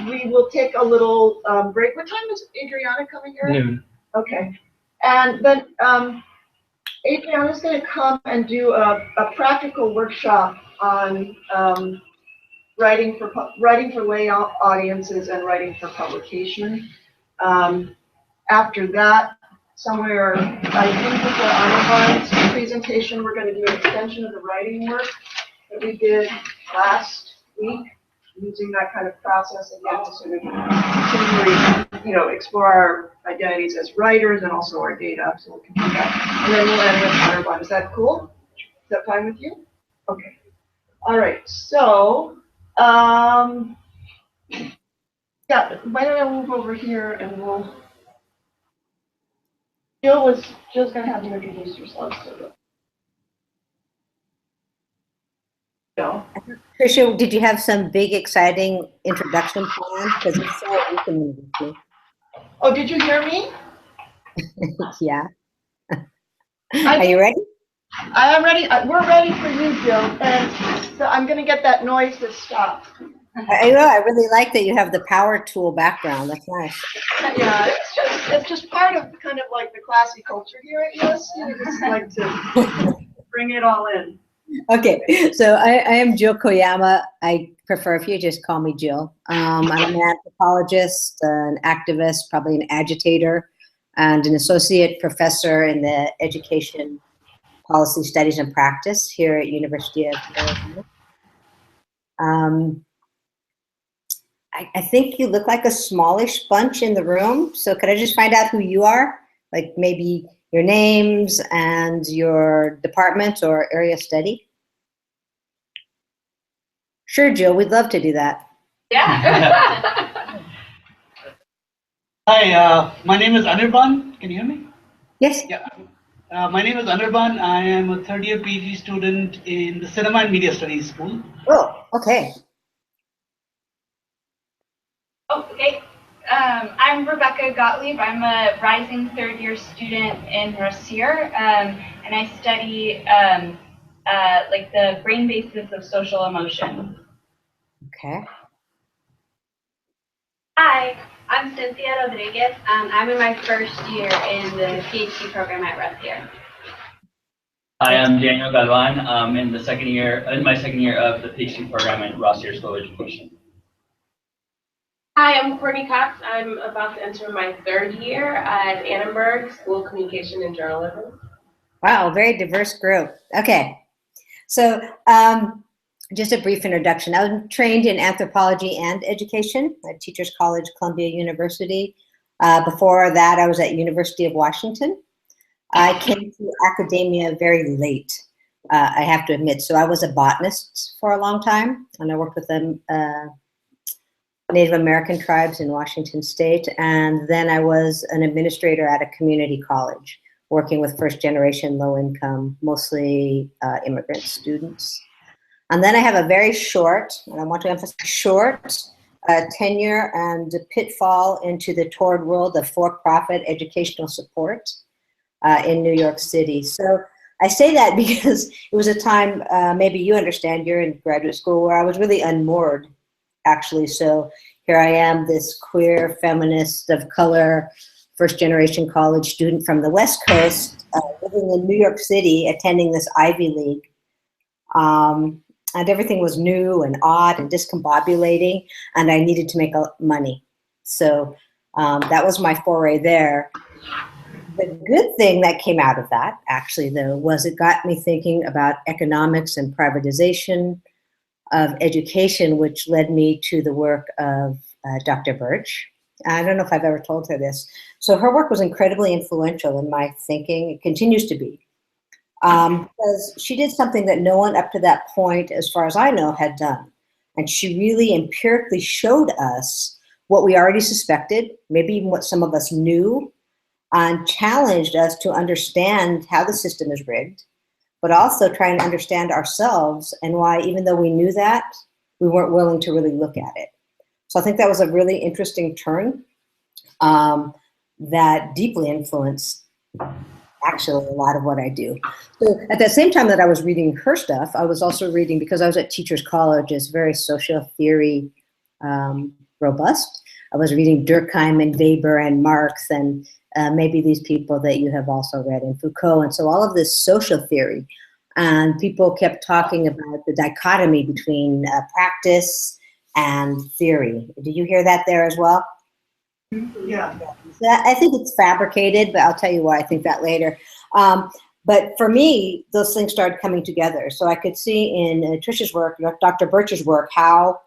we will take a little break. What time is Adriana coming here? Noon. Okay. And then Adriana's going to come and do a practical workshop on writing for lay audiences and writing for publication. After that, somewhere, I think before Anurban's presentation, we're going to do an extension of the writing work that we did last week, using that kind of process again to sort of continually, explore our identities as writers and also our data. So we can do that, and then we'll end with Anurban. Is that cool? Is that fine with you? Okay. All right. So, yeah. Why don't I move over here and we'll. Jill's going to have you introduce yourself. So. Tricia, did you have some big, exciting introduction plans? Because if so, you can introduce me. Oh, did you hear me? Yeah. Are you ready? I am ready. We're ready for you, Jill. And so I'm going to get that noise to stop. I really like that you have the power tool background. That's nice. Yeah, it's just part of kind of like the classy culture here at USC. I just like to bring it all in. Okay, so I am Jill Koyama. I prefer if you just call me Jill. I'm an anthropologist, an activist, probably an agitator, and an associate professor in the Education Policy Studies and Practice here at University of Arizona. I think you look like a smallish bunch in the room. So could I just find out who you are? Like maybe your names and your department or area of study? Sure, Jill, we'd love to do that. Yeah. Hi, my name is Anirban. Can you hear me? Yes. Yeah. My name is Anirban. I am a third-year PhD student in the Cinema and Media Studies School. Oh, okay. Oh, okay. I'm Rebecca Gottlieb. I'm a rising third-year student in Rossier, and I study like the brain basis of social emotion. Okay. Hi, I'm Cynthia Rodriguez. I'm in my first year in the PhD program at Rossier. Hi, I'm Daniel Galvan. I'm in my second year of the PhD program at Rossier School of Education. Hi, I'm Courtney Cox. I'm about to enter my third year at Annenberg School of Communication and Journalism. Wow, very diverse group. Okay, so just a brief introduction. I'm trained in anthropology and education at Teachers College, Columbia University. Before that, I was at University of Washington. I came to academia very late, I have to admit. So I was a botanist for a long time, and I worked with them. Native American tribes in Washington State, and then I was an administrator at a community college, working with first-generation, low-income, mostly immigrant students. And then I have a very short, and I want to emphasize short, tenure and pitfall into the toward world of for-profit educational support in New York City. So I say that because it was a time, maybe you understand, you're in graduate school, where I was really unmoored, actually. So here I am, this queer feminist of color, first generation college student from the West Coast, living in New York City, attending this Ivy League. And everything was new and odd and discombobulating, and I needed to make money. So that was my foray there. The good thing that came out of that, actually, though, was it got me thinking about economics and privatization of education, which led me to the work of Dr. Birch. I don't know if I've ever told her this. So her work was incredibly influential in my thinking. It continues to be. Because she did something that no one up to that point, as far as I know, had done. And she really empirically showed us what we already suspected, maybe even what some of us knew, and challenged us to understand how the system is rigged, but also trying to understand ourselves and why, even though we knew that, we weren't willing to really look at it. So I think that was a really interesting turn that deeply influenced actually a lot of what I do. So at the same time that I was reading her stuff, I was also reading, because I was at Teachers College, it's very social theory robust. I was reading Durkheim and Weber and Marx and maybe these people that you have also read, and Foucault, and so all of this social theory. And people kept talking about the dichotomy between practice and theory. Did you hear that there as well? Yeah. I think it's fabricated, but I'll tell you why I think that later. But for me, those things started coming together. So I could see in Tricia's work, Dr. Birch's work, how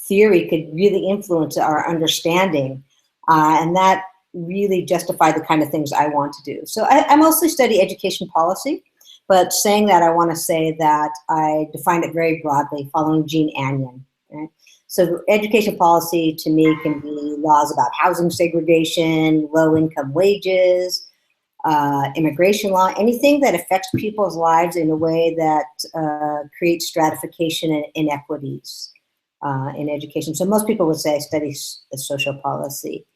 theory could really influence our understanding. And that really justified the kind of things I want to do. So I mostly study education policy, but saying that, I want to say that I define it very broadly, following Jean Anyon. Right? So education policy to me can be laws about housing segregation, low income wages, immigration law, anything that affects people's lives in a way that creates stratification and inequities in education. So most people would say I study social policy.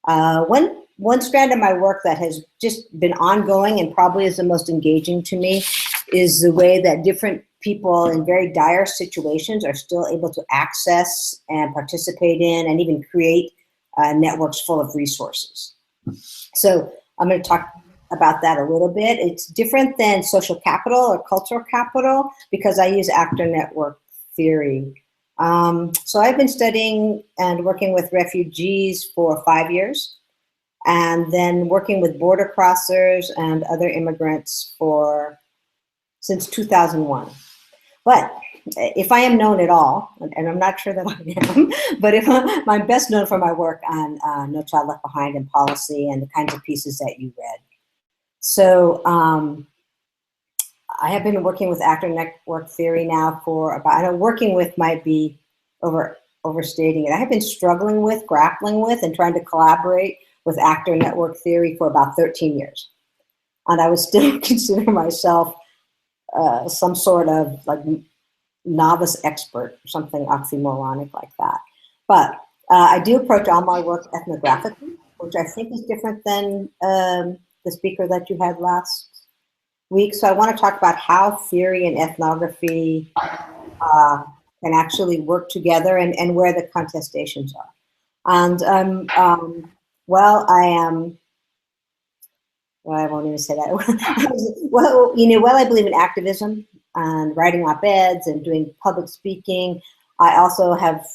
One strand of my work that has just been ongoing and probably is the most engaging to me is the way that different people in very dire situations are still able to access and participate in and even create networks full of resources. So I'm going to talk about that a little bit. It's different than social capital or cultural capital because I use actor network theory. So I've been studying and working with refugees for 5 years, and then working with border crossers and other immigrants since 2001. But if I am known at all, and I'm not sure that I am, but if I'm best known for my work on No Child Left Behind and policy and the kinds of pieces that you read. So I have been working with actor network theory now for about, I know working with might be overstating it. I have been struggling with, grappling with, and trying to collaborate with actor network theory for about 13 years. And I would still consider myself some sort of like novice expert, or something oxymoronic like that. But I do approach all my work ethnographically, which I think is different than the speaker that you had last week. So I want to talk about how theory and ethnography can actually work together and where the contestations are. And well, I won't even say that. Well, I believe in activism and writing op-eds and doing public speaking, I also have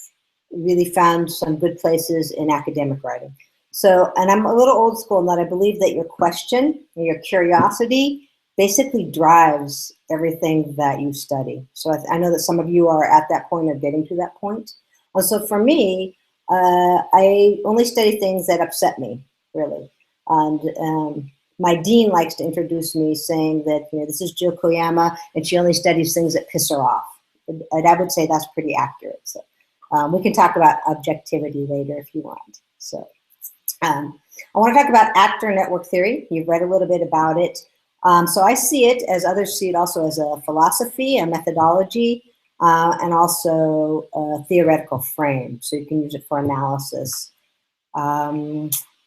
really found some good places in academic writing. So, and I'm a little old school in that I believe that your question and your curiosity basically drives everything that you study. So I know that some of you are at that point or getting to that point. And so for me, I only study things that upset me, really. And my dean likes to introduce me saying that, this is Jill Koyama, and she only studies things that piss her off. And I would say that's pretty accurate. So we can talk about objectivity later if you want. So I want to talk about actor network theory. You've read a little bit about it. So I see it, as others see it, also as a philosophy, a methodology, and also a theoretical frame. So you can use it for analysis.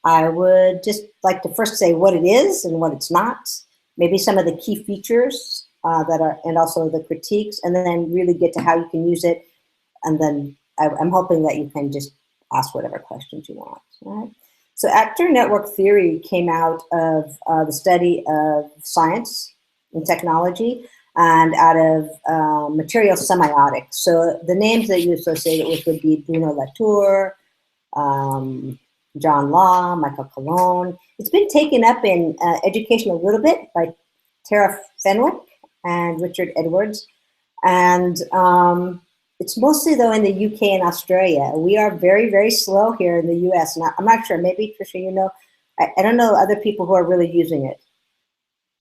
I would just like to first say what it is and what it's not, maybe some of the key features and also the critiques, and then really get to how you can use it. And then I'm hoping that you can just ask whatever questions you want. Right? So actor network theory came out of the study of science and technology and out of material semiotics. So the names that you associate it with would be Bruno Latour, John Law, Michael Cologne. It's been taken up in education a little bit by Tara Fenwick and Richard Edwards. And it's mostly, though, in the UK and Australia. We are very, very slow here in the US. And I'm not sure, maybe, Tricia, I don't know other people who are really using it.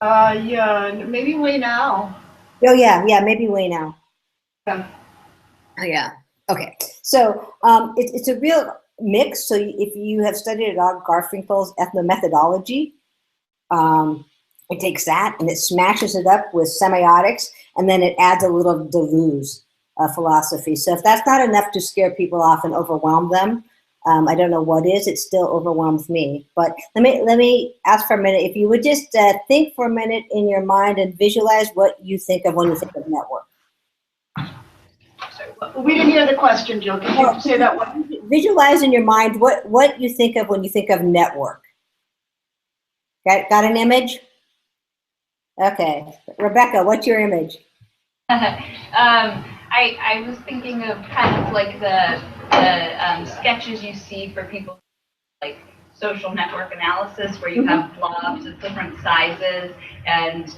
Yeah, maybe Way Now. Oh, yeah, maybe Way Now. Yeah. Oh, yeah, okay. So it's a real mix. So if you have studied at all Garfinkel's ethnomethodology, it takes that and it smashes it up with semiotics, and then it adds a little Deleuze philosophy. So if that's not enough to scare people off and overwhelm them, I don't know what is. It still overwhelms me. But let me ask for a minute. If you would just think for a minute in your mind and visualize what you think of when you think of network. We didn't hear the question, Jill. Could you say that one? Visualize in your mind what you think of when you think of network. Got an image? Okay. Rebecca, what's your image? I was thinking of kind of like the sketches you see for people like social network analysis, where you have blobs of different sizes and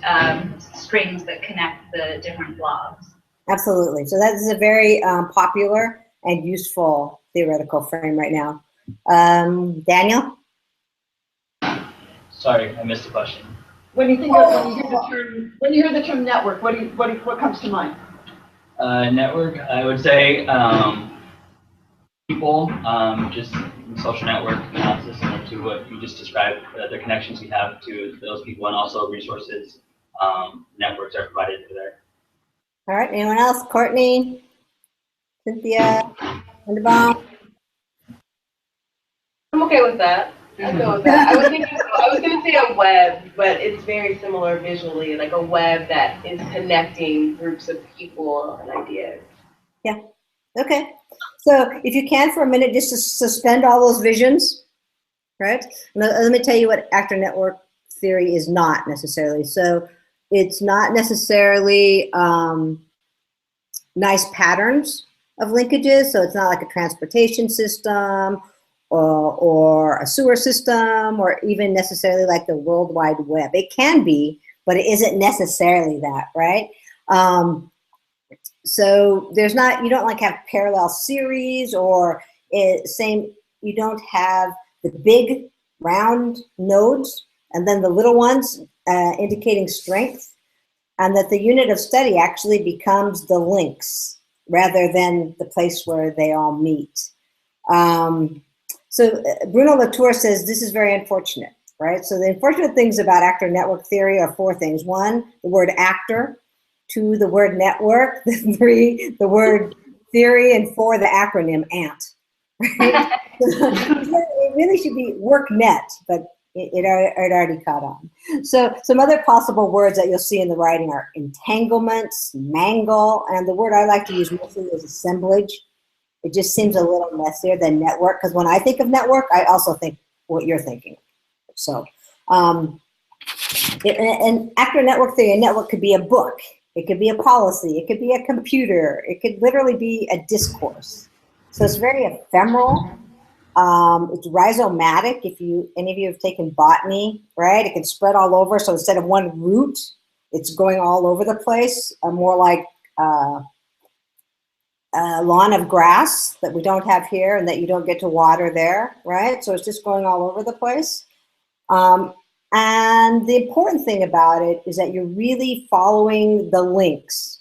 strings that connect the different blobs. Absolutely. So that is a very popular and useful theoretical frame right now. Daniel? Sorry, I missed the question. When you think of, when you hear the term network, what comes to mind? Network, I would say people, just social network analysis, similar to what you just described, the connections we have to those people, and also resources networks are provided through there. All right, anyone else? Courtney? Cynthia? Underbaum? I'm okay with that. I'll go with that. I was gonna say a web, but it's very similar visually, like a web that is connecting groups of people and ideas. Yeah, okay. So if you can for a minute, just to suspend all those visions, right? Let me tell you what actor network theory is not necessarily. So it's not necessarily nice patterns of linkages. So it's not like a transportation system or a sewer system, or even necessarily like the World Wide Web. It can be, but it isn't necessarily that, right? So there's not, you don't like have parallel series, or you don't have the big round nodes and then the little ones indicating strength, and that the unit of study actually becomes the links rather than the place where they all meet. So Bruno Latour says this is very unfortunate, right? So the unfortunate things about actor network theory are 4 things. 1, the word actor. 2, the word network. 3, the word theory. And 4, the acronym ANT. Right? It really should be WorkNet, but it already caught on. So some other possible words that you'll see in the writing are entanglements, mangle, and the word I like to use mostly is assemblage. It just seems a little messier than network, because when I think of network, I also think what you're thinking. So, and actor network theory, a network could be a book, it could be a policy, it could be a computer, it could literally be a discourse. So it's very ephemeral. It's rhizomatic. If any of you have taken botany, right? It can spread all over. So instead of one root, it's going all over the place. More like a lawn of grass that we don't have here, and that you don't get to water there, right? So it's just going all over the place. And the important thing about it is that you're really following the links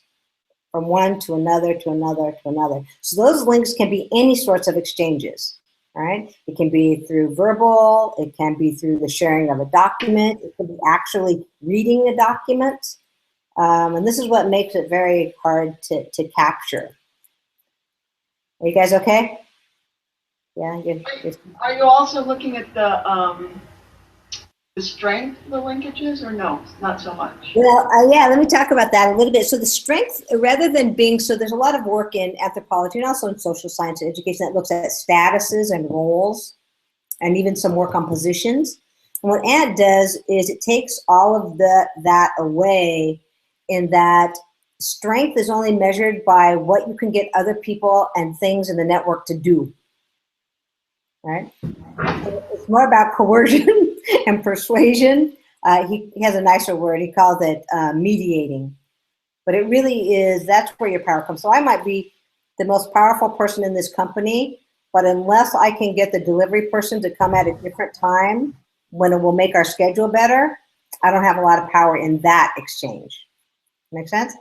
from one to another to another to another. So those links can be any sorts of exchanges, right? It can be through verbal, it can be through the sharing of a document, it can be actually reading a document. And this is what makes it very hard to capture. Are you guys okay? Yeah. Are you also looking at the strength of the linkages, or no, not so much? Well, yeah, let me talk about that a little bit. So the strength, rather than being, so there's a lot of work in anthropology and also in social science and education that looks at statuses and roles, and even some work on positions. And what ANT does is it takes all of that away, in that strength is only measured by what you can get other people and things in the network to do, right? So it's more about coercion and persuasion. He has a nicer word. He calls it mediating. But it really is, that's where your power comes. So I might be the most powerful person in this company, but unless I can get the delivery person to come at a different time when it will make our schedule better, I don't have a lot of power in that exchange. Make sense?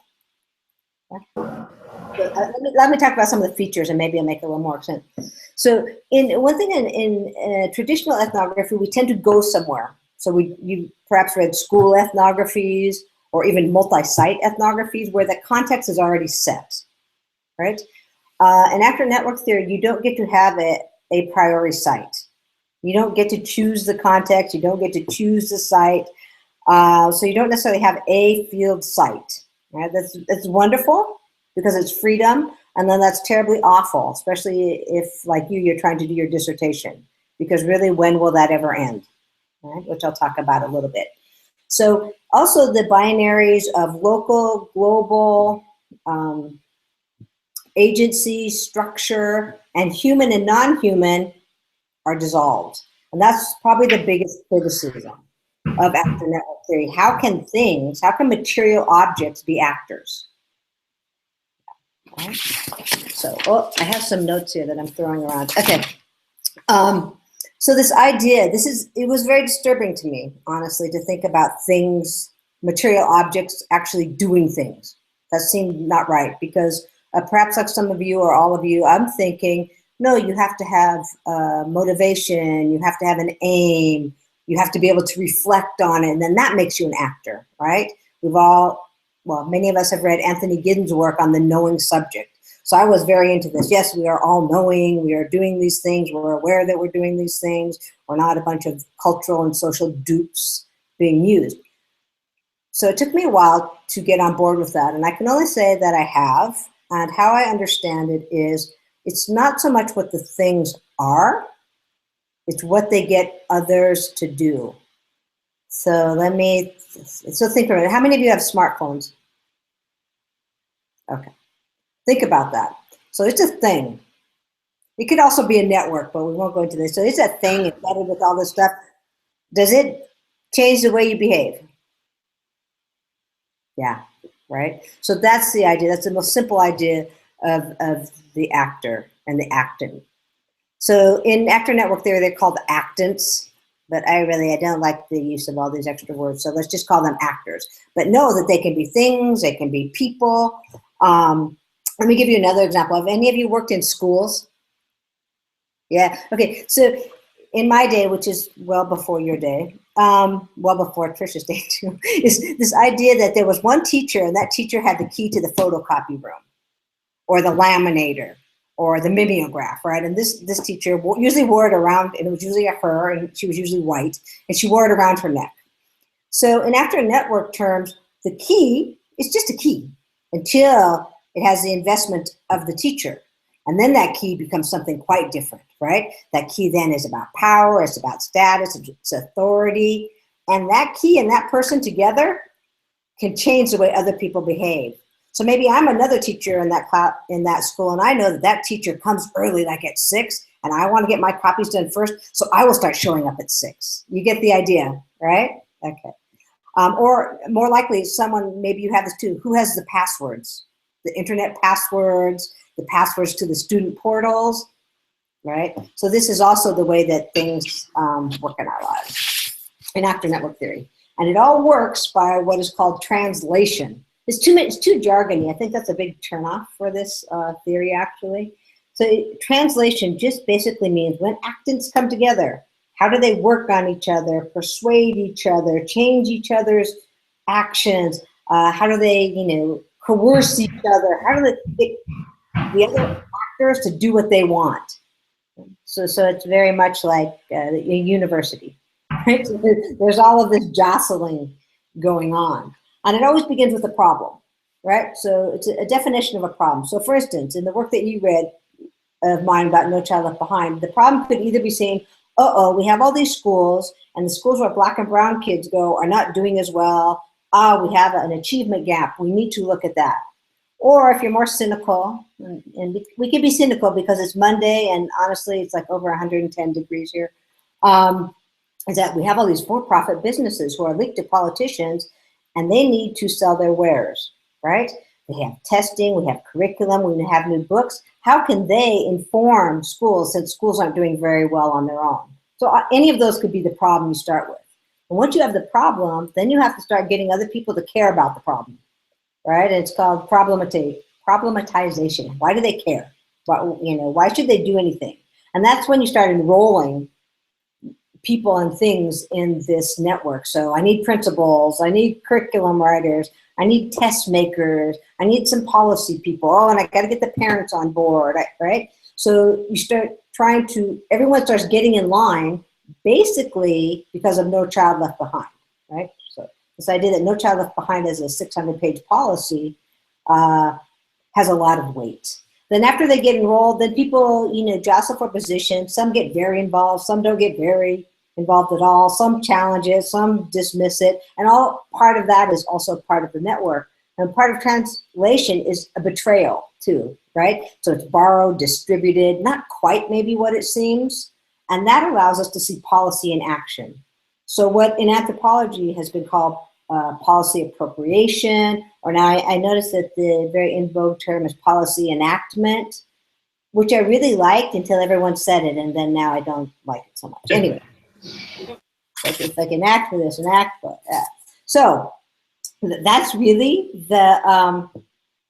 Let me talk about some of the features, and maybe it'll make a little more sense. So one thing in traditional ethnography, we tend to go somewhere. So you perhaps read school ethnographies or even multi-site ethnographies where the context is already set, right? In actor network theory, you don't get to have a priori site. You don't get to choose the context. You don't get to choose the site. So you don't necessarily have a field site, right? That's wonderful, because it's freedom, And then that's terribly awful, especially if, like you're trying to do your dissertation, because really, when will that ever end? Right? Which I'll talk about a little bit. So also the binaries of local, global, agency, structure, and human and non-human are dissolved. And that's probably the biggest criticism of actor network theory. How can material objects be actors? Okay. So, I have some notes here that I'm throwing around. Okay. So this idea, it was very disturbing to me, honestly, to think about things, material objects actually doing things. That seemed not right, because perhaps like some of you or all of you, I'm thinking, no, you have to have motivation, you have to have an aim, you have to be able to reflect on it, and then that makes you an actor, right? Many of us have read Anthony Giddens' work on the knowing subject. So I was very into this. Yes, we are all knowing, we are doing these things, we're aware that we're doing these things, we're not a bunch of cultural and social dupes being used. So it took me a while to get on board with that, and I can only say that I have, and how I understand it is, it's not so much what the things are, it's what they get others to do. So think about it. How many of you have smartphones? Okay. Think about that. So it's a thing. It could also be a network, but we won't go into this. So it's a thing embedded with all this stuff. Does it change the way you behave? Yeah, right? So that's the idea. That's the most simple idea of the actor and the acting. So in actor network theory, they're called actants, but I don't like the use of all these extra words. So let's just call them actors. But know that they can be things, they can be people. Let me give you another example. Have any of you worked in schools? Yeah, okay. So in my day, which is well before your day, well before Trisha's day too, is this idea that there was one teacher, and that teacher had the key to the photocopy room, or the laminator, or the mimeograph, right? And this teacher usually wore it around, and it was usually her, and she was usually white, and she wore it around her neck. So in actor network terms, the key is just a key until it has the investment of the teacher. And then that key becomes something quite different, right? That key then is about power, it's about status, it's authority. And that key and that person together can change the way other people behave. So maybe I'm another teacher in that school, and I know that teacher comes early, like at 6, and I want to get my copies done first, so I will start showing up at 6. You get the idea, right? Okay. Or more likely, maybe you have this too, who has the passwords? The internet passwords, the passwords to the student portals, right? So this is also the way that things work in our lives in actor network theory. And it all works by what is called translation. It's too jargony. I think that's a big turnoff for this theory, actually. So translation just basically means when actants come together, how do they work on each other, persuade each other, change each other's actions? How do they, coerce each other? How do they get the other actors to do what they want? So it's very much like a university, right? So there's all of this jostling going on. And it always begins with a problem, right? So it's a definition of a problem. So for instance, in the work that you read of mine about No Child Left Behind, the problem could either be saying, we have all these schools, and the schools where Black and brown kids go are not doing as well. We have an achievement gap. We need to look at that. Or if you're more cynical, and we can be cynical because it's Monday, and honestly, it's like over 110 degrees here, is that we have all these for-profit businesses who are linked to politicians, and they need to sell their wares, right? We have testing, we have curriculum, we have new books. How can they inform schools since schools aren't doing very well on their own? So any of those could be the problem you start with. And once you have the problem, then you have to start getting other people to care about the problem, right? And it's called problematization. Why do they care? Why should they do anything? And that's when you start enrolling people and things in this network. So I need principals, I need curriculum writers, I need test makers, I need some policy people. And I got to get the parents on board, right? So you start everyone starts getting in line basically because of No Child Left Behind, right? So this idea that No Child Left Behind as a 600-page policy has a lot of weight. Then after they get enrolled, then people, jostle for positions. Some get very involved, some don't get very involved at all. Some challenge it, some dismiss it. And all part of that is also part of the network. And part of translation is a betrayal too, right? So it's borrowed, distributed, not quite maybe what it seems. And that allows us to see policy in action. So what in anthropology has been called policy appropriation, or now I noticed that the very in vogue term is policy enactment, which I really liked until everyone said it, and then now I don't like it so much. Anyway, it's like enact for this, enact for that. So that's really the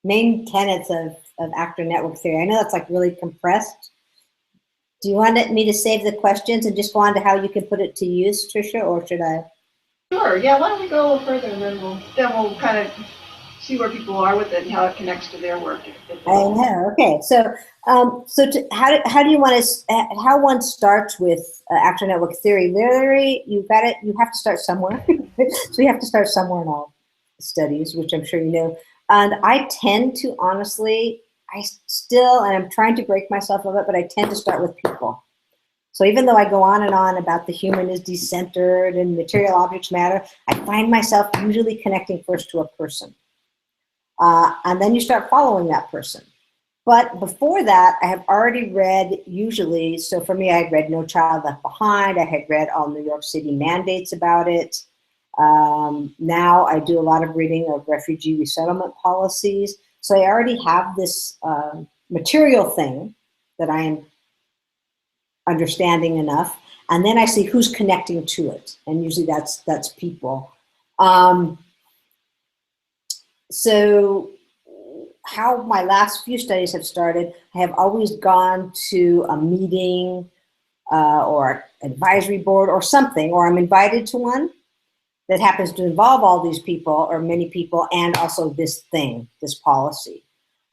main tenets of actor network theory. I know that's like really compressed. Do you want me to save the questions and just go on to how you can put it to use, Tricia, or should I? Sure, yeah, why don't we go a little further and then we'll kind of see where people are with it and how it connects to their work. I know, okay. So how do you want to, how one starts with actor network theory? Literally, you have to start somewhere. So you have to start somewhere in all studies, which I'm sure you know. And I tend to, honestly, and I'm trying to break myself of it, but I tend to start with people. So even though I go on and on about the human is decentered and material objects matter, I find myself usually connecting first to a person. And then you start following that person. But before that, I have already read usually, so for me, I had read No Child Left Behind. I had read all New York City mandates about it. Now I do a lot of reading of refugee resettlement policies. So I already have this material thing that I am understanding enough, and then I see who's connecting to it, and usually that's people. So how my last few studies have started, I have always gone to a meeting or advisory board or something, or I'm invited to one that happens to involve all these people or many people and also this thing, this policy.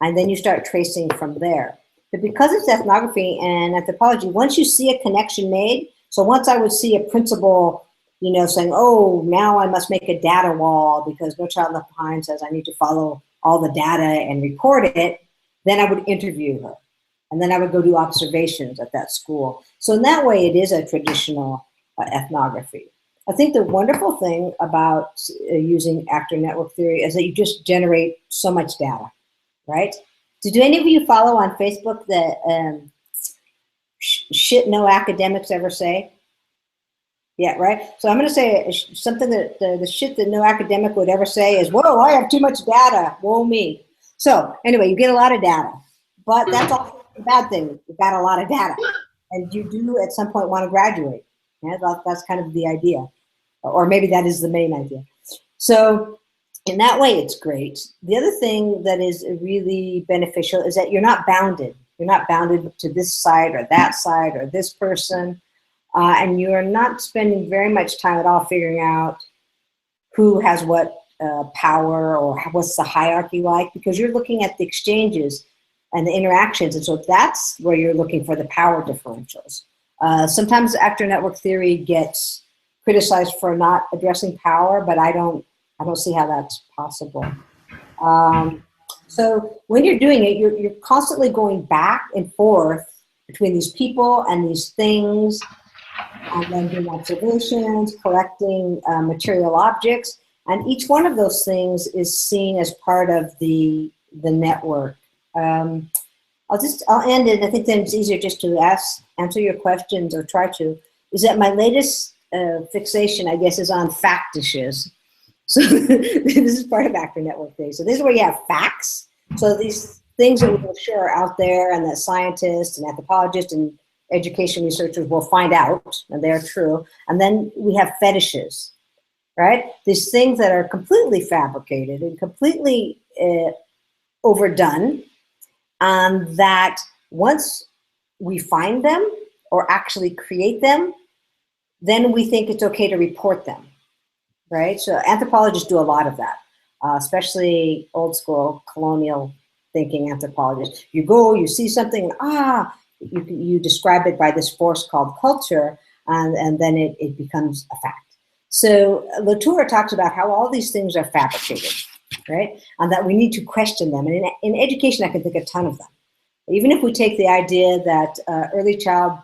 And then you start tracing from there. But because it's ethnography and anthropology, once you see a connection made, so once I would see a principal, saying, oh, now I must make a data wall because No Child Left Behind says I need to follow all the data and record it, then I would interview her. And then I would go do observations at that school. So in that way, it is a traditional ethnography. I think the wonderful thing about using actor network theory is that you just generate so much data, right? Did any of you follow on Facebook the shit no academics ever say? Yeah, right? So I'm going to say something that the shit that no academic would ever say is, whoa, I have too much data, whoa me. So anyway, you get a lot of data, but that's also a bad thing. You've got a lot of data, and you do at some point want to graduate. Yeah, that's kind of the idea, or maybe that is the main idea. So in that way, it's great. The other thing that is really beneficial is that you're not bounded. You're not bounded to this side or that side or this person. And you're not spending very much time at all figuring out who has what power or what's the hierarchy like, because you're looking at the exchanges and the interactions. And so that's where you're looking for the power differentials. Sometimes actor network theory gets criticized for not addressing power, but I don't see how that's possible. So when you're doing it, you're constantly going back and forth between these people and these things, and then doing observations, collecting material objects, and each one of those things is seen as part of the network. I'll end it. I think then it's easier just to answer your questions or try to. Is that my latest fixation, I guess, is on fact dishes. So this is part of actor network theory. So this is where you have facts. So these things that we will share out there, and that scientists and anthropologists and education researchers will find out, and they're true. And then we have fetishes, right? These things that are completely fabricated and completely overdone, that once we find them or actually create them, then we think it's okay to report them, right? So anthropologists do a lot of that, especially old school colonial thinking anthropologists. You go, you see something, and you describe it by this force called culture, and then it becomes a fact. So Latour talks about how all these things are fabricated, right? And that we need to question them. And in education, I can think a ton of them. Even if we take the idea that early childhood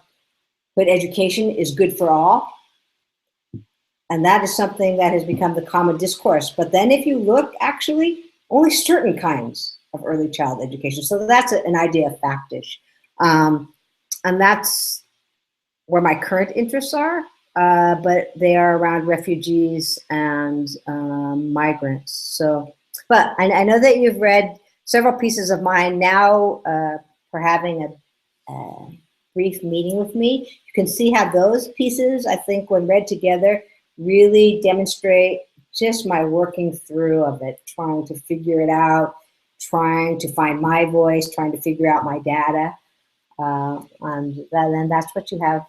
education is good for all, and that is something that has become the common discourse. But then if you look, actually, only certain kinds of early child education. So that's an idea of factish. And that's where my current interests are, but they are around refugees and migrants. So, but I know that you've read several pieces of mine now for having a brief meeting with me. You can see how those pieces, I think, when read together, really demonstrate just my working through of it, trying to figure it out, trying to find my voice, trying to figure out my data. And then that's what you have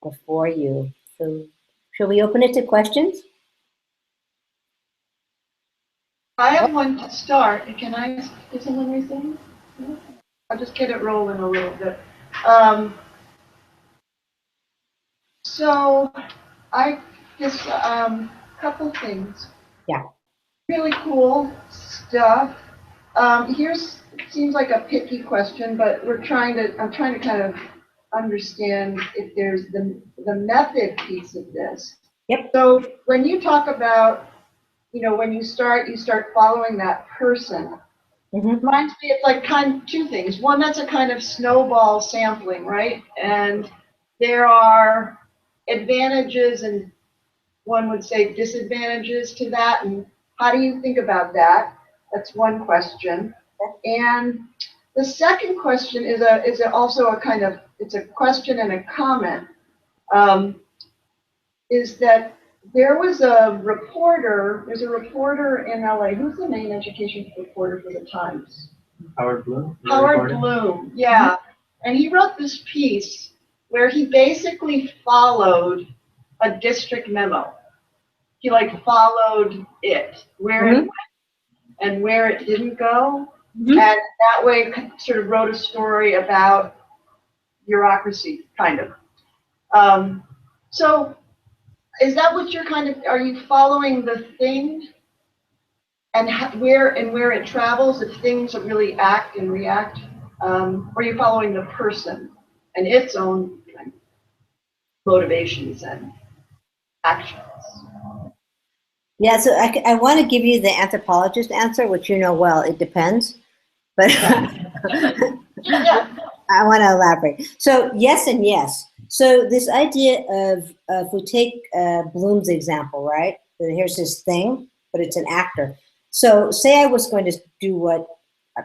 before you. So shall we open it to questions? I have one to start. Can I, is someone raising? I'll just get it rolling a little bit. So I just, couple things. Yeah. Really cool stuff. Here's, seems like a picky question, but I'm trying to kind of understand if there's the method piece of this. Yep. So when you talk about, when you start following that person, reminds me, it's like kind of two things. One, that's a kind of snowball sampling, right? And there are advantages and one would say disadvantages to that. And how do you think about that? That's one question. And the second question is also a kind of, it's a question and a comment. Is that there's a reporter in LA. Who's the main education reporter for the Times? Howard Bloom? Howard Bloom, yeah. And he wrote this piece where he basically followed a district memo. He like followed it, where it went and where it didn't go. And that way sort of wrote a story about bureaucracy, kind of. So is that what you're kind of, are you following the thing and where it travels, if things really act and react? Or are you following the person and its own motivations and actions? Yeah, so I want to give you the anthropologist answer, which you know well, it depends. But Yeah. I want to elaborate. So yes and yes. So this idea of, if we take Bloom's example, right? Here's this thing, but it's an actor. So say I was going to do what,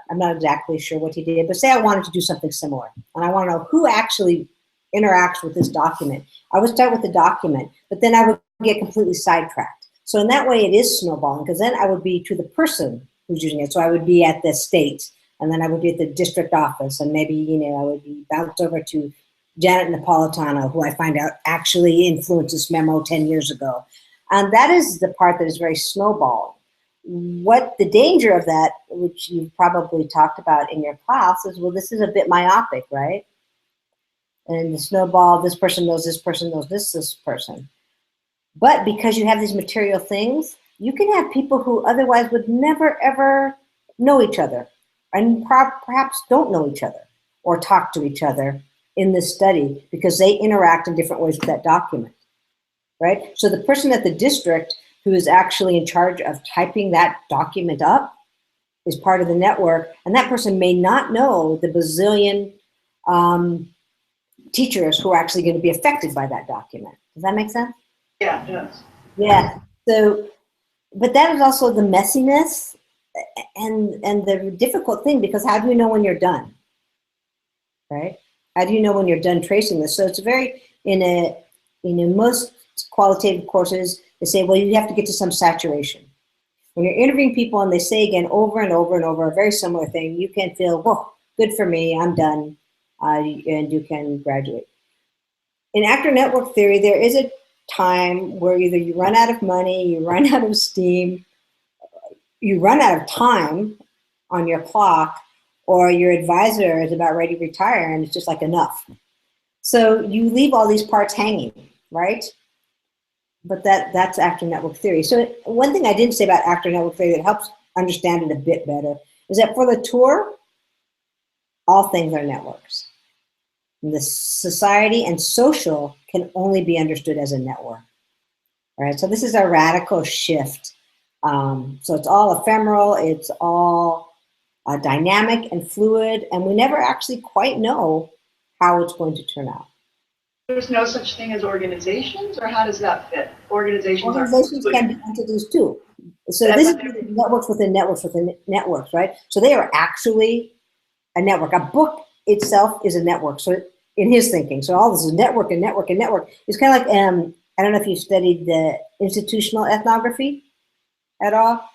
I'm not exactly sure what he did, but say I wanted to do something similar. And I want to know who actually interacts with this document. I would start with the document, but then I would get completely sidetracked. So in that way it is snowballing, because then I would be to the person who's using it. So I would be at the state, and then I would be at the district office, and maybe, I would be bounced over to Janet Napolitano, who I find out actually influenced this memo 10 years ago. And that is the part that is very snowball. What the danger of that, which you've probably talked about in your class, is, well, this is a bit myopic, right? And the snowball, this person knows this person. But because you have these material things, you can have people who otherwise would never, ever know each other, and perhaps don't know each other or talk to each other in this study because they interact in different ways with that document, right? So the person at the district who is actually in charge of typing that document up is part of the network, and that person may not know the bazillion teachers who are actually going to be affected by that document. Does that make sense? Yeah, it does. Yeah. So, but that is also the messiness and the difficult thing, because how do you know when you're done, right? How do you know when you're done tracing this? So it's very, in most qualitative courses, they say, well, you have to get to some saturation. When you're interviewing people and they say again over and over and over a very similar thing, you can feel, whoa, good for me, I'm done, and you can graduate. In actor network theory, there is a time where either you run out of money, you run out of steam, you run out of time on your clock, or your advisor is about ready to retire and it's just like enough. So you leave all these parts hanging, right? But that's actor network theory. So one thing I didn't say about actor network theory that helps understand it a bit better is that for the tour, all things are networks. And the society and social can only be understood as a network. All right, so this is a radical shift. So it's all ephemeral, it's all dynamic and fluid, and we never actually quite know how it's going to turn out. There's no such thing as organizations, or how does that fit? Organizations can be entities too. So this is networks within networks within networks, right? So they are actually a network. A book itself is a network. So in his thinking, so all this is network and network and network. It's kind of like, I don't know if you studied the institutional ethnography at all,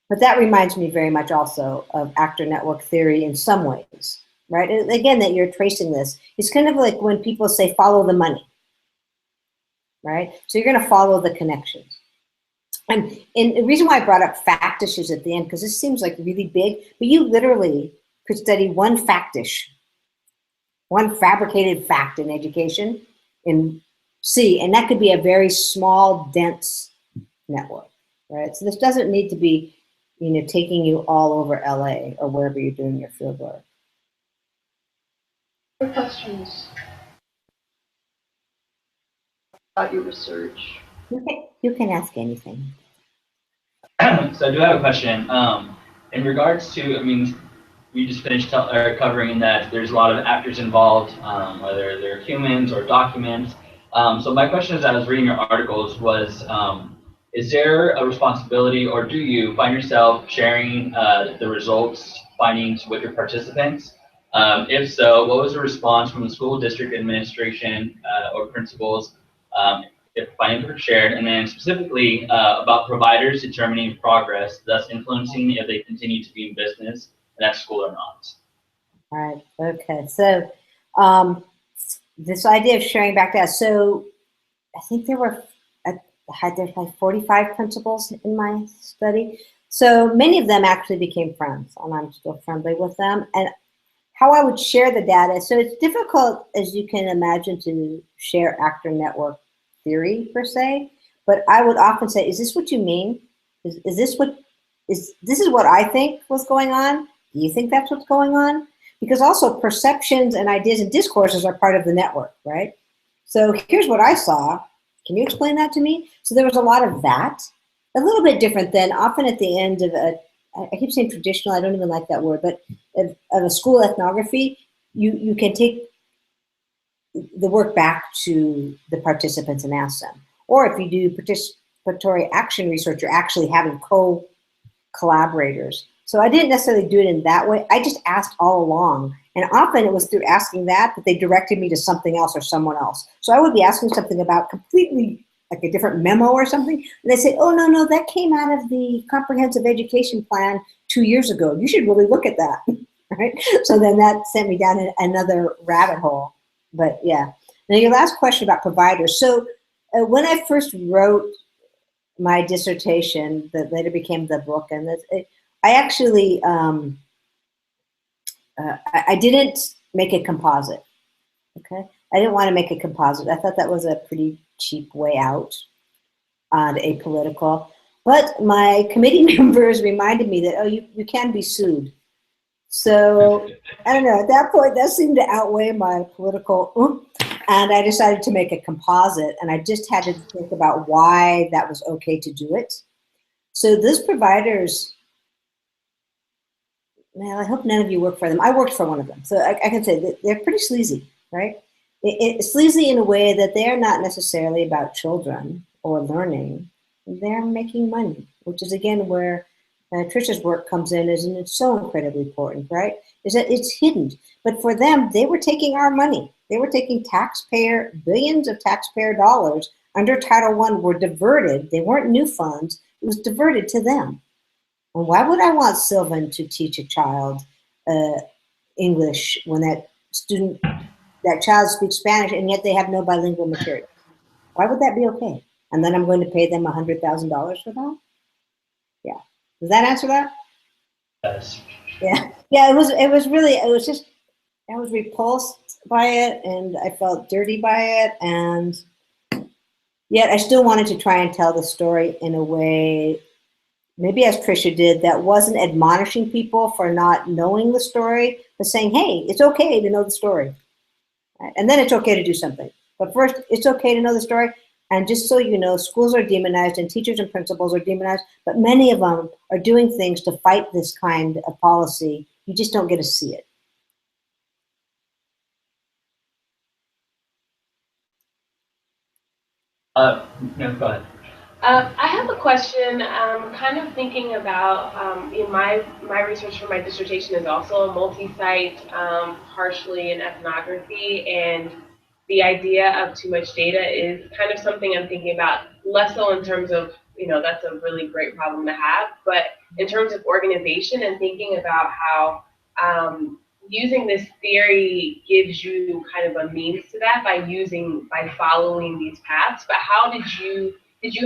but that reminds me very much also of actor network theory in some ways, right? And again, that you're tracing this. It's kind of like when people say, follow the money, right? So you're gonna follow the connections. And the reason why I brought up factishes at the end, because this seems like really big, but you literally could study one factish, one fabricated fact in education and see, and that could be a very small, dense network, right? So this doesn't need to be, taking you all over LA or wherever you're doing your field work. Other questions about your research? You can ask anything. So I do have a question. In regards to, I mean, we just finished covering that there's a lot of actors involved, whether they're humans or documents. So my question as I was reading your articles was, is there a responsibility, or do you find yourself sharing the results, findings with your participants? If so, what was the response from the school district administration or principals if findings were shared? And then specifically about providers determining progress, thus influencing if they continue to be in business in that school or not. All right, okay. So this idea of sharing back to us, so I think there's like 45 principals in my study. So many of them actually became friends, and I'm still friendly with them. And how I would share the data, so it's difficult, as you can imagine, to share actor network theory per se, but I would often say, is this what you mean? Is this what I think was going on? Do you think that's what's going on? Because also perceptions and ideas and discourses are part of the network, right? So here's what I saw. Can you explain that to me? So there was a lot of that, a little bit different than often at the end of I keep saying traditional, I don't even like that word, but of a school ethnography, you can take the work back to the participants and ask them. Or if you do participatory action research, you're actually having collaborators. So I didn't necessarily do it in that way. I just asked all along. And often it was through asking that they directed me to something else or someone else. So I would be asking something about completely like a different memo or something. And they say, oh, no, that came out of the comprehensive education plan 2 years ago. You should really look at that, right? So then that sent me down another rabbit hole. But yeah. Now your last question about providers. So when I first wrote my dissertation that later became the book, and I actually, I didn't make a composite, okay? I didn't want to make a composite. I thought that was a pretty cheap way out on apolitical. But my committee members reminded me that, oh, you can be sued. So, I don't know, at that point, that seemed to outweigh my political, and I decided to make a composite, and I just had to think about why that was okay to do it. So those providers, well, I hope none of you work for them. I worked for one of them, so I can say that they're pretty sleazy, right? It's sleazy in a way that they're not necessarily about children or learning. They're making money, which is, again, where Trisha's work comes in, and it's so incredibly important, right? Is that it's hidden. But for them, they were taking our money. They were taking billions of taxpayer dollars under Title I were diverted. They weren't new funds. It was diverted to them. And why would I want Sylvan to teach a child English when that child speaks Spanish and yet they have no bilingual material? Why would that be okay? And then I'm going to pay them $100,000 for that? Yeah. Does that answer that? Yes. Yeah. Yeah, it was just, I was repulsed by it and I felt dirty by it, and yet I still wanted to try and tell the story in a way maybe as Trisha did, that wasn't admonishing people for not knowing the story, but saying, hey, it's okay to know the story. Right? And then it's okay to do something. But first, it's okay to know the story. And just so you know, schools are demonized and teachers and principals are demonized, but many of them are doing things to fight this kind of policy. You just don't get to see it. No, go ahead. I have a question. Kind of thinking about in my research for my dissertation is also a multi-site, partially in ethnography, and the idea of too much data is kind of something I'm thinking about, less so in terms of, that's a really great problem to have, but in terms of organization and thinking about how using this theory gives you kind of a means to that by following these paths. But how did you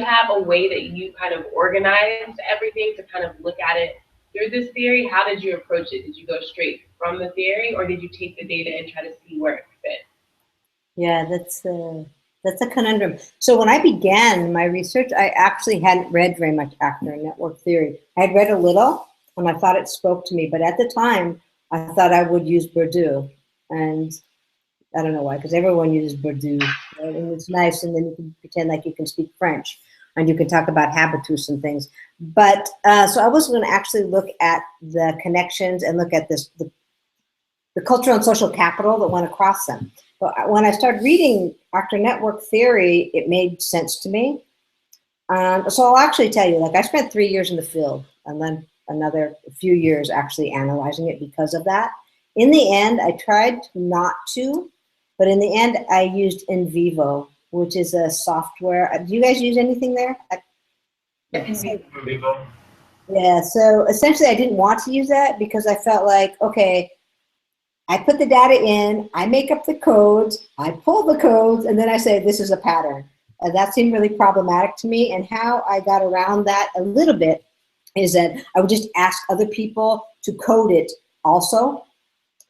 have a way that you kind of organized everything to kind of look at it through this theory? How did you approach it? Did you go straight from the theory, or did you take the data and try to see where it fit? Yeah, that's a conundrum. So when I began my research, I actually hadn't read very much actor network theory. I had read a little, and I thought it spoke to me. But at the time, I thought I would use Bourdieu, and I don't know why, because everyone uses Bourdieu, right? And it's nice, and then you can pretend like you can speak French, and you can talk about habitus and things. But so I was going to actually look at the connections and look at the cultural and social capital that went across them. But when I started reading actor network theory, it made sense to me. So I'll actually tell you, like I spent 3 years in the field, and then another few years actually analyzing it because of that. In the end, I tried not to, but in the end, I used In Vivo, which is a software. Do you guys use anything there? Yeah, so essentially I didn't want to use that because I felt like, okay, I put the data in, I make up the codes, I pull the codes, and then I say, this is a pattern. That seemed really problematic to me, and how I got around that a little bit is that I would just ask other people to code it also,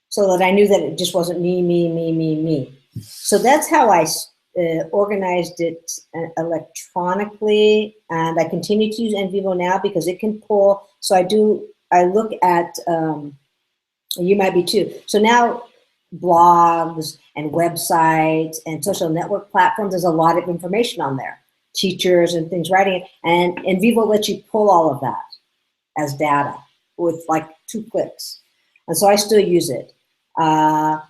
so that I knew that it just wasn't me. So that's how I organized it electronically, and I continue to use NVivo now because it can pull. So I look at, you might be too. So now blogs and websites and social network platforms, there's a lot of information on there. Teachers and things writing it, and NVivo lets you pull all of that as data with like 2 clicks. And so I still use it. I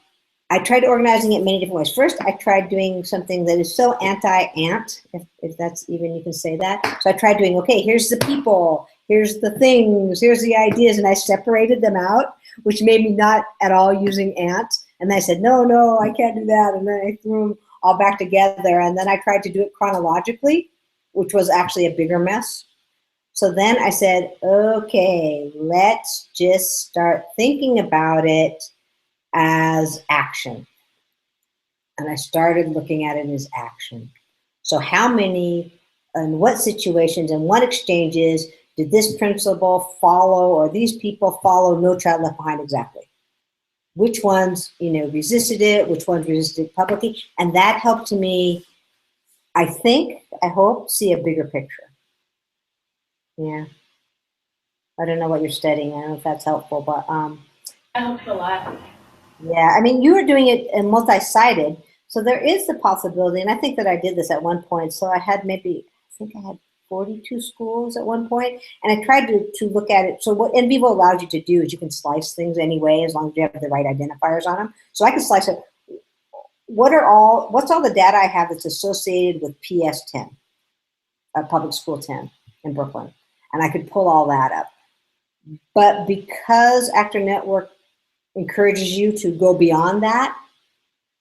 tried organizing it many different ways. First, I tried doing something that is so anti-ant, if that's even, you can say that. So I tried doing, okay, here's the people, here's the things, here's the ideas, and I separated them out, which made me not at all using ant. And then I said, no, I can't do that. And then I threw them all back together. And then I tried to do it chronologically, which was actually a bigger mess. So then I said, okay, let's just start thinking about it as action. And I started looking at it as action. So how many, and what situations and what exchanges did this principle follow, or these people follow No Child Left Behind exactly? Which ones, resisted it, which ones resisted it publicly? And that helped me, I hope, see a bigger picture. Yeah. I don't know what you're studying. I don't know if that's helpful, but That helps a lot. yeah, I mean, you were doing it in multi-sided, so there is the possibility, and I think that I did this at one point. So I had I think I had 42 schools at one point, and I tried to look at it. So what NVivo allows you to do is you can slice things anyway, as long as you have the right identifiers on them. So I can slice it. What's all the data I have that's associated with PS 10, Public School 10 in Brooklyn? And I could pull all that up. But because Actor Network encourages you to go beyond that,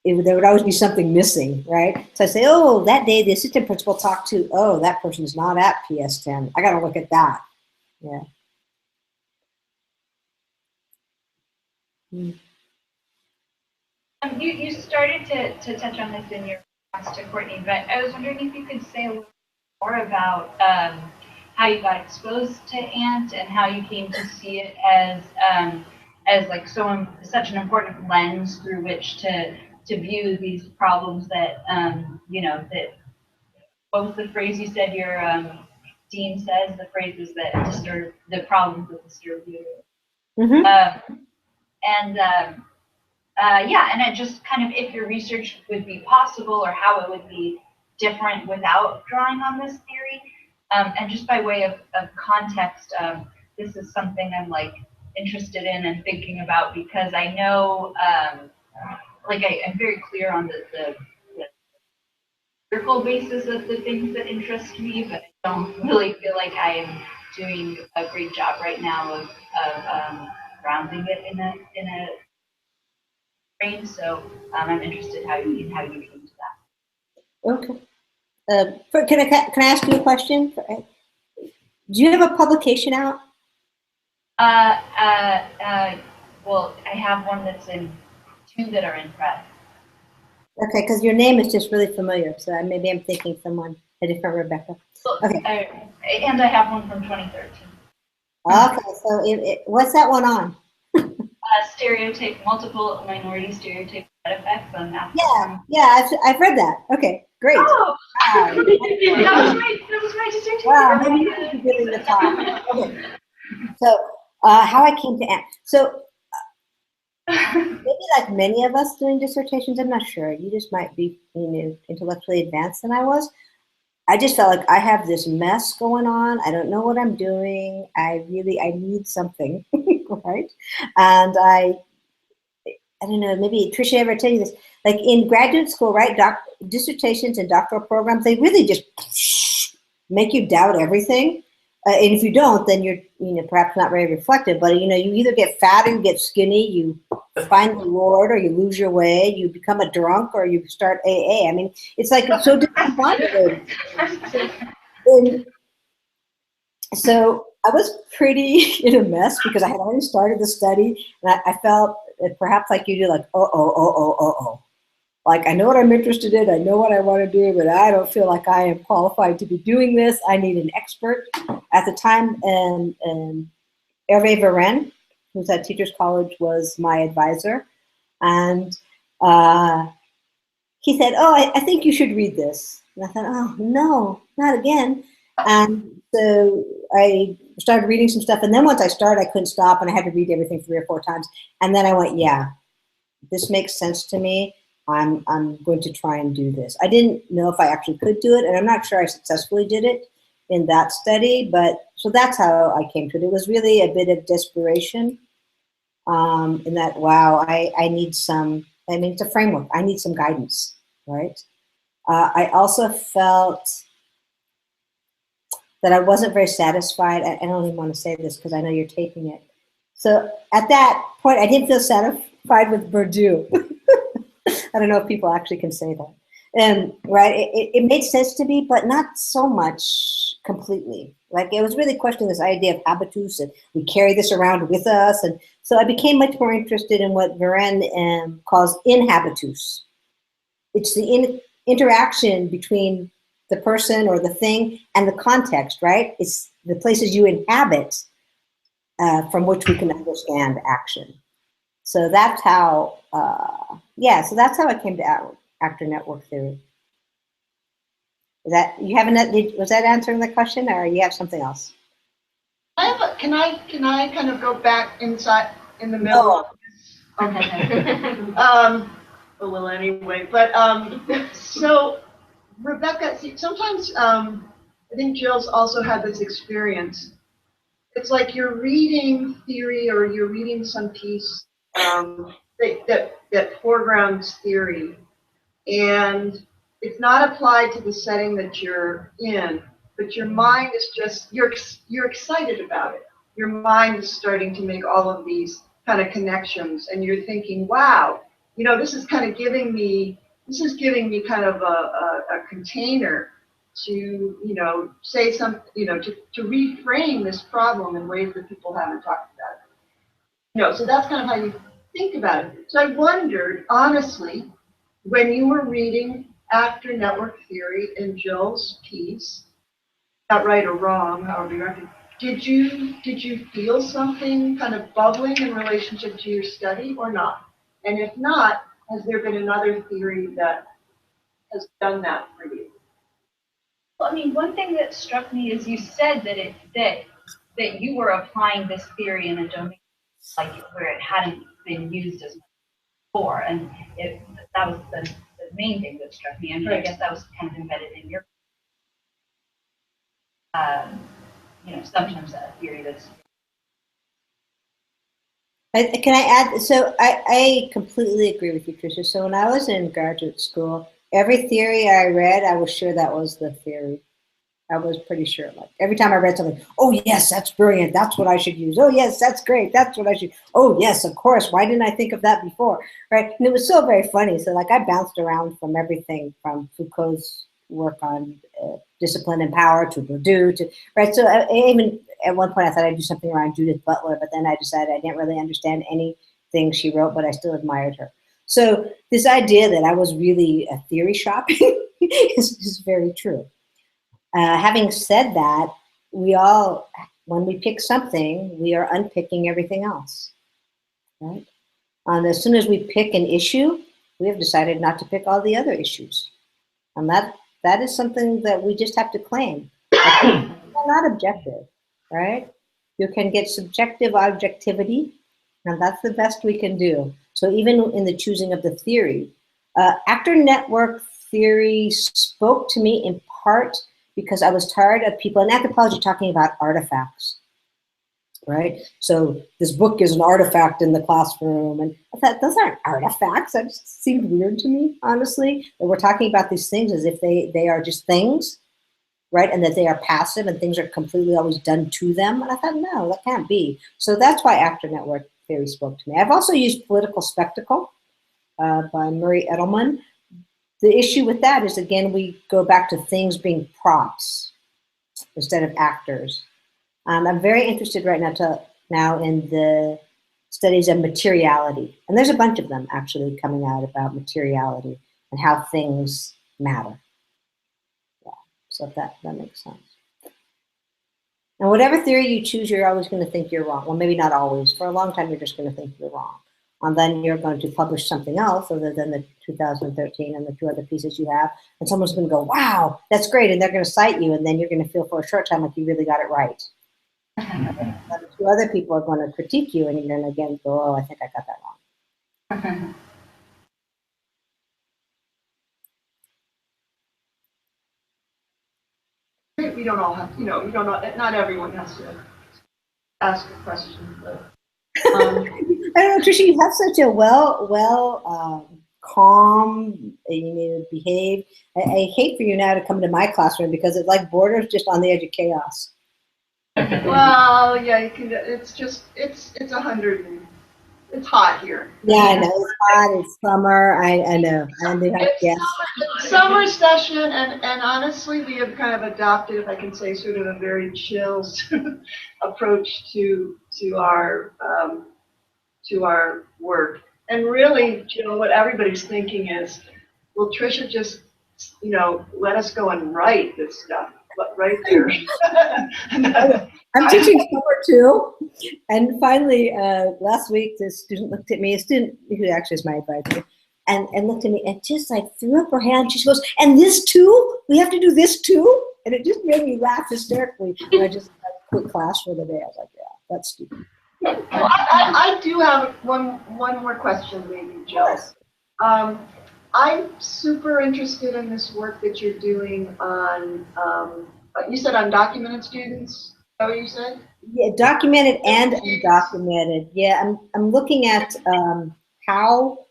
there would always be something missing, right? So I say, oh, that day the assistant principal talked to, oh, that person's not at PS 10. I got to look at that. Yeah. You started to touch on this in your response to Courtney, but I was wondering if you could say a little more about how you got exposed to ANT and how you came to see it as like such an important lens through which to view these problems that that, what was the phrase you said you're Dean says, the phrases that disturb, the problems that disturb you. Mm-hmm. Yeah, and it just kind of, if your research would be possible or how it would be different without drawing on this theory. And just by way of context, this is something I'm like interested in and thinking about because I know, I'm very clear on the empirical basis of the things that interest me, but I don't really feel like I am doing a great job right now of grounding it in a frame. So I'm interested in how you came to that. Okay. Can I ask you a question? Do you have a publication out? Well, I have one that's in 2 that are in press. Okay, because your name is just really familiar, so maybe I'm thinking someone, a different Rebecca. Okay. And I have one from 2013. Okay, so what's that one on? Multiple minority stereotype effects on math. Yeah, I've read that. Okay, great. Oh, Wow. that was my dissertation. Wow, maybe you should be giving the talk. Okay. So, how I came to so maybe like many of us doing dissertations, I'm not sure. You just might be, intellectually advanced than I was. I just felt like I have this mess going on. I don't know what I'm doing. I need something, right? And I don't know, maybe Tricia ever tell you this, like in graduate school, right? Dissertations and doctoral programs, they really just make you doubt everything. And if you don't, then you're, perhaps not very reflective, but you either get fat or you get skinny, you find the Lord or you lose your way, you become a drunk or you start AA. I mean, it's like so discombobulated. And so I was pretty in a mess because I had already started the study and I felt perhaps like you do, like, oh. Like, I know what I'm interested in, I know what I want to do, but I don't feel like I am qualified to be doing this. I need an expert. At the time, Hervé Varenne, who's at Teachers College, was my advisor. And he said, oh, I think you should read this. And I thought, oh, no, not again. And so I started reading some stuff. And then once I started, I couldn't stop, and I had to read everything 3 or 4 times. And then I went, yeah, this makes sense to me. I'm going to try and do this. I didn't know if I actually could do it, and I'm not sure I successfully did it in that study, but so that's how I came to it. It was really a bit of desperation in that, wow, I need it's a framework. I need some guidance, right? I also felt that I wasn't very satisfied. I don't even want to say this because I know you're taping it. So at that point, I didn't feel satisfied with Bourdieu. I don't know if people actually can say that. And right, it made sense to me, but not so much completely. Like, it was really questioning this idea of habitus, and we carry this around with us. And so I became much more interested in what Varenne calls inhabitus. It's the interaction between the person or the thing and the context, right? It's the places you inhabit from which we can understand action. So that's how, so that's how I came to actor network theory. Is that, was that answering the question, or you have something else? Can I kind of go back inside in the middle? No. Okay. Well, anyway, but so Rebecca, see, sometimes I think Jill's also had this experience. It's like you're reading theory or you're reading some piece that foregrounds theory, and it's not applied to the setting that you're in, but your mind is just, you're excited about it. Your mind is starting to make all of these kind of connections, and you're thinking, wow, this is kind of giving me kind of a container to, say some, to reframe this problem in ways that people haven't talked about it. So that's kind of how you think about it. So I wondered, honestly, when you were reading actor network theory in Jill's piece, not right or wrong, however you read it, did you feel something kind of bubbling in relationship to your study or not? And if not, has there been another theory that has done that for you? Well, I mean, one thing that struck me is you said that you were applying this theory in a domain like where it hadn't been used as much before, and that was the main thing that struck me. I mean, I guess that was kind of embedded in your, sometimes a theory that's. Can I add? So I completely agree with you, Tricia. So when I was in graduate school, every theory I read, I was sure that was the theory. I was pretty sure. Like every time I read something, oh yes, that's brilliant. That's what I should use. Oh yes, that's great. That's what I should. Oh yes, of course. Why didn't I think of that before? Right? And it was so very funny. So like I bounced around from everything from Foucault's work on discipline and power to Bourdieu to right. So I even at one point I thought I'd do something around Judith Butler, but then I decided I didn't really understand anything she wrote, but I still admired her. So this idea that I was really a theory shopping is very true. Having said that, we all, when we pick something, we are unpicking everything else, right? As soon as we pick an issue, we have decided not to pick all the other issues. And that is something that we just have to claim. We're not objective, right? You can get subjective objectivity, and that's the best we can do. So even in the choosing of the theory, actor network theory spoke to me in part because I was tired of people in anthropology talking about artifacts, right? So this book is an artifact in the classroom, and I thought, those aren't artifacts. That just seemed weird to me, honestly. That we're talking about these things as if they are just things, right? And that they are passive and things are completely always done to them. And I thought, no, that can't be. So that's why actor network theory spoke to me. I've also used political spectacle by Murray Edelman. The issue with that is, again, we go back to things being props instead of actors. I'm very interested right now in the studies of materiality. And there's a bunch of them actually coming out about materiality and how things matter. Yeah, so that makes sense. And whatever theory you choose, you're always going to think you're wrong. Well, maybe not always. For a long time, you're just going to think you're wrong. And then you're going to publish something else other than the 2013 and the two other pieces you have. And someone's going to go, wow, that's great. And they're going to cite you. And then you're going to feel for a short time like you really got it right. And two other people are going to critique you. And you're going to again go, oh, I think I got that wrong. We don't all have, not everyone has to ask a question, but. I don't know, Tricia, you have such a calm, behaved. I hate for you now to come to my classroom because it's like borders just on the edge of chaos. Well, yeah, you can. It's just it's 100 and it's hot here. Yeah, I know it's hot. It's summer. I know. It's summer session, and honestly, we have kind of adopted, if I can say, sort of a very chill approach to our work. And really, what everybody's thinking is, will Tricia just, let us go and write this stuff right there? I'm teaching summer too. And finally, last week, the student looked at me, a student who actually is my advisor, and looked at me and just like threw up her hand. She goes, and this too? We have to do this too? And it just made me laugh hysterically. And I just quit class for the day. I was like, yeah, that's stupid. Well, I do have one more question, maybe, Jill. I'm super interested in this work that you're doing on, you said undocumented students? Is that what you said? Yeah, documented and undocumented. Yeah, I'm looking at how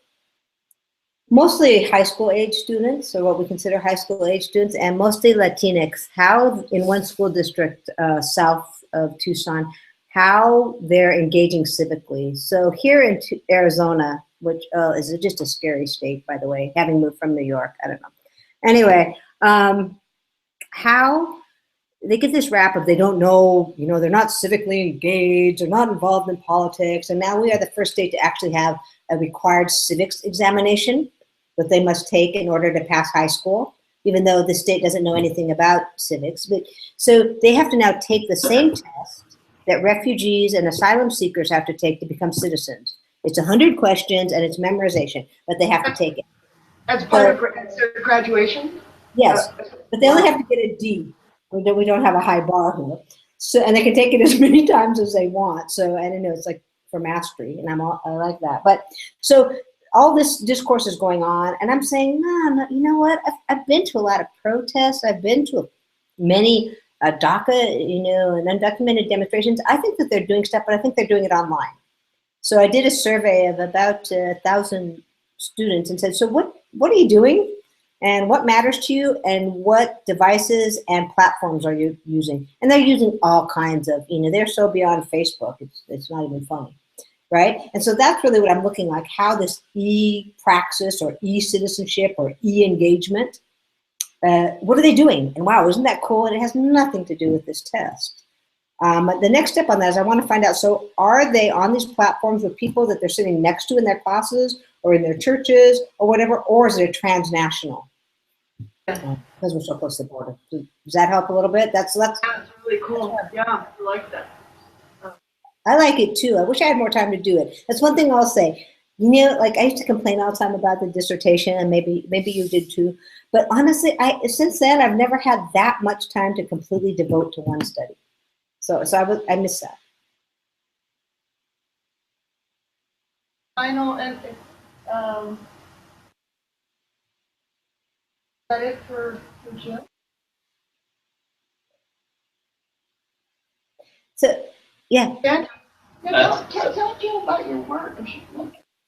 mostly high school age students, or what we consider high school age students, and mostly Latinx, how in one school district south of Tucson, how they're engaging civically. So here in Arizona, which is just a scary state, by the way, having moved from New York, I don't know. Anyway, how they get this rap of they don't know, they're not civically engaged, they're not involved in politics, and now we are the first state to actually have a required civics examination that they must take in order to pass high school, even though the state doesn't know anything about civics. But so they have to now take the same test that refugees and asylum seekers have to take to become citizens. It's 100 questions and it's memorization, but they have to take it. As part of graduation? Yes, but they only have to get a D. We don't have a high bar here. So, and they can take it as many times as they want. So I don't know, it's like for mastery, and I like that. But so all this discourse is going on, and I'm saying, no, you know what? I've been to a lot of protests. I've been to many DACA, you know, and undocumented demonstrations. I think that they're doing stuff, but I think they're doing it online. So I did a survey of about 1,000 students and said, so what are you doing? And what matters to you, and what devices and platforms are you using? And they're using all kinds of, you know, they're so beyond Facebook, it's not even funny, right? And so that's really what I'm looking like, how this e-praxis or e-citizenship or e-engagement, what are they doing? And wow, isn't that cool? And it has nothing to do with this test. The next step on that is I want to find out, so are they on these platforms with people that they're sitting next to in their classes or in their churches or whatever, or is it transnational? Because we're so close to the border. Does that help a little bit? That's really cool. Yeah, I like that. I like it too. I wish I had more time to do it. That's one thing I'll say. You know, like I used to complain all the time about the dissertation, and maybe you did too. But honestly, since then I've never had that much time to completely devote to one study. So I miss that. Final and is that it for Jim? So yeah. Yeah. Tell Jill about your work.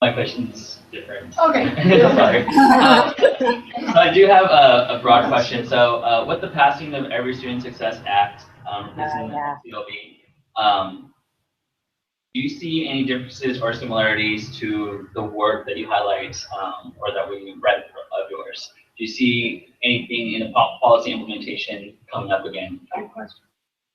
My question's different. Okay. Sorry. So I do have a broad question. So with the passing of Every Student Success Act, replacing the CLB, do you see any differences or similarities to the work that you highlight or that we read of yours? Do you see anything in the policy implementation coming up again? Good question.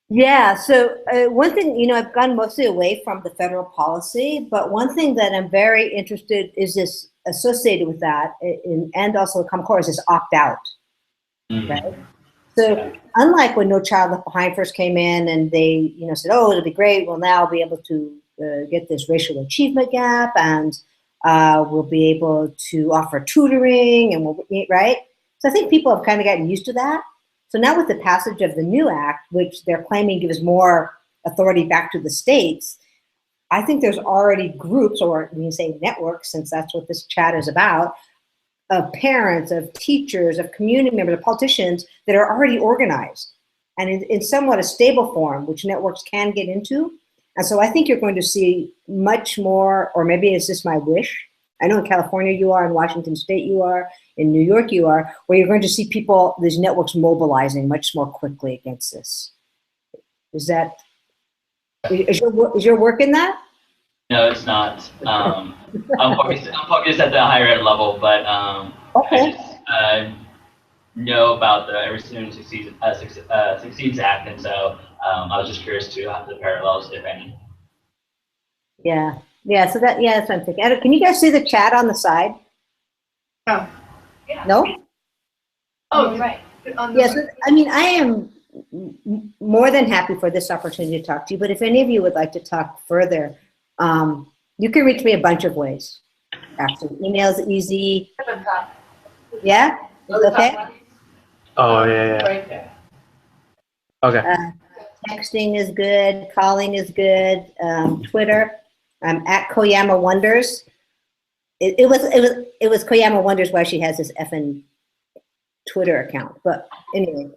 Yeah, so one thing, you know, I've gone mostly away from the federal policy, but one thing that I'm very interested is this associated with that, and also Common Core, is this opt-out, right? So unlike when No Child Left Behind first came in and they, you know, said, oh, it'll be great, we'll now be able to get this racial achievement gap, and we'll be able to offer tutoring, and right? So I think people have kind of gotten used to that. So now with the passage of the new act, which they're claiming gives more authority back to the states, I think there's already groups, or we can say networks, since that's what this chat is about, of parents, of teachers, of community members, of politicians that are already organized and in somewhat a stable form, which networks can get into. And so I think you're going to see much more, or maybe it's just my wish. I know in California you are, in Washington State you are, in New York you are, where you're going to see people, these networks mobilizing much more quickly against this. Is your work in that? No, it's not. I'm focused at the higher ed level, but okay. I just know about the Every Student Succeeds Act, and so I was just curious to have the parallels, if any. Yeah. So that's what I'm thinking. Can you guys see the chat on the side? No. Yeah. No? Oh, right. Yes, I mean, I am more than happy for this opportunity to talk to you, but if any of you would like to talk further, you can reach me a bunch of ways. Actually, email's easy. Yeah? Okay? Oh, yeah. Right there. Okay. Texting is good, calling is good, Twitter, I'm at Koyama Wonders. It was Koyama Wonders why she has this effing Twitter account, but anyway,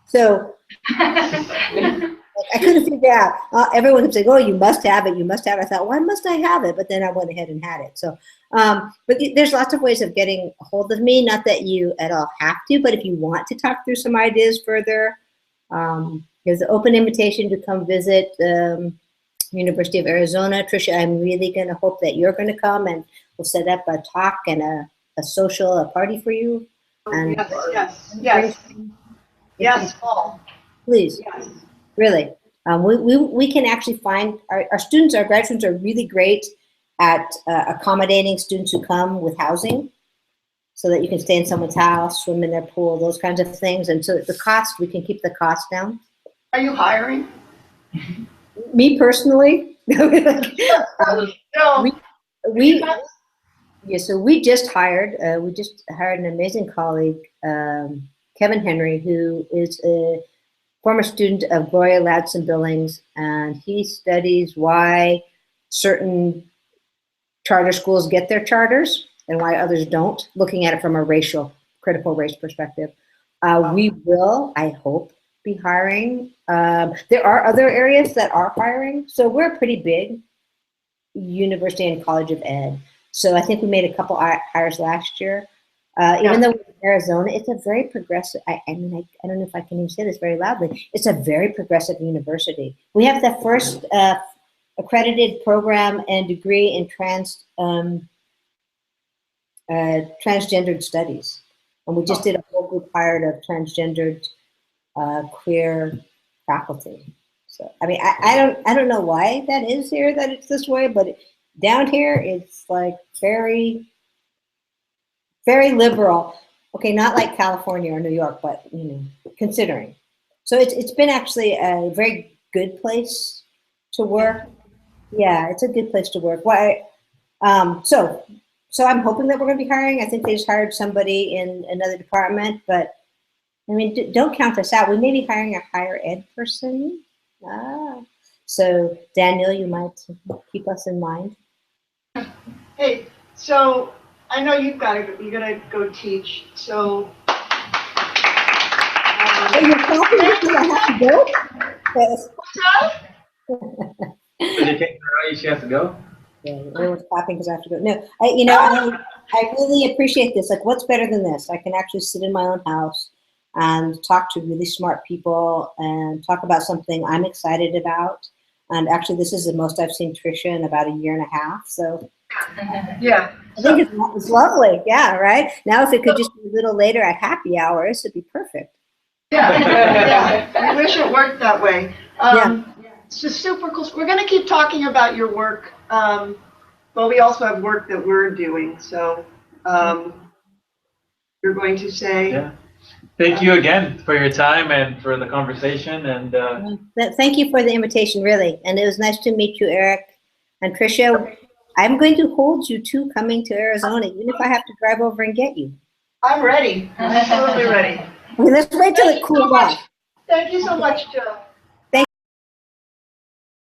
so I couldn't figure out. Everyone would say, "Oh, you must have it. You must have it." I thought, "Why must I have it?" But then I went ahead and had it. So, but there's lots of ways of getting a hold of me. Not that you at all have to, but if you want to talk through some ideas further, there's an open invitation to come visit University of Arizona. Tricia, I'm really going to hope that you're going to come, and we'll set up a talk and a social, a party for you. And Yes, Paul. Please. Yes. Really. We can actually find, our students, our grad students are really great at accommodating students who come with housing, so that you can stay in someone's house, swim in their pool, those kinds of things. And so the cost, we can keep the cost down. Are you hiring? Me personally? No. So we just hired an amazing colleague, Kevin Henry, who is a former student of Gloria Ladson Billings, and he studies why certain charter schools get their charters and why others don't, looking at it from a critical race perspective. We will, I hope, be hiring. There are other areas that are hiring, so we're a pretty big university and college of ed. So I think we made a couple hires last year. Even though we're in Arizona, it's a very progressive, I don't know if I can even say this very loudly, it's a very progressive university. We have the first accredited program and degree in transgendered studies. And we just did a whole group hired of transgendered queer faculty. So, I mean, I don't know why that is here, that it's this way, but down here, it's like very, very liberal. Okay, not like California or New York, but, you know, considering. So it's been actually a very good place to work. Yeah, it's a good place to work. Why? So I'm hoping that we're going to be hiring. I think they just hired somebody in another department, but I mean, don't count us out. We may be hiring a higher ed person. So Daniel, you might keep us in mind. Hey, so I know you're gonna go teach. So You're clapping because I have to go? Yes. She has to go? Yeah, everyone's clapping because I have to go. No, I really appreciate this. Like, what's better than this? I can actually sit in my own house and talk to really smart people and talk about something I'm excited about. And actually, this is the most I've seen Tricia in about a year and a half. So yeah, I think it's lovely. Yeah, right? Now, if it could just be a little later at happy hours, it'd be perfect. yeah. I wish it worked that way. Yeah. It's just super cool. We're going to keep talking about your work, but we also have work that we're doing. So you're going to say? Yeah. Thank you again for your time and for the conversation. And Thank you for the invitation, really. And it was nice to meet you, Eric. And Tricia, I'm going to hold you to coming to Arizona, even if I have to drive over and get you. I'm ready. I'm totally ready. Okay, let's wait till it cools off. Thank you so much, Jill.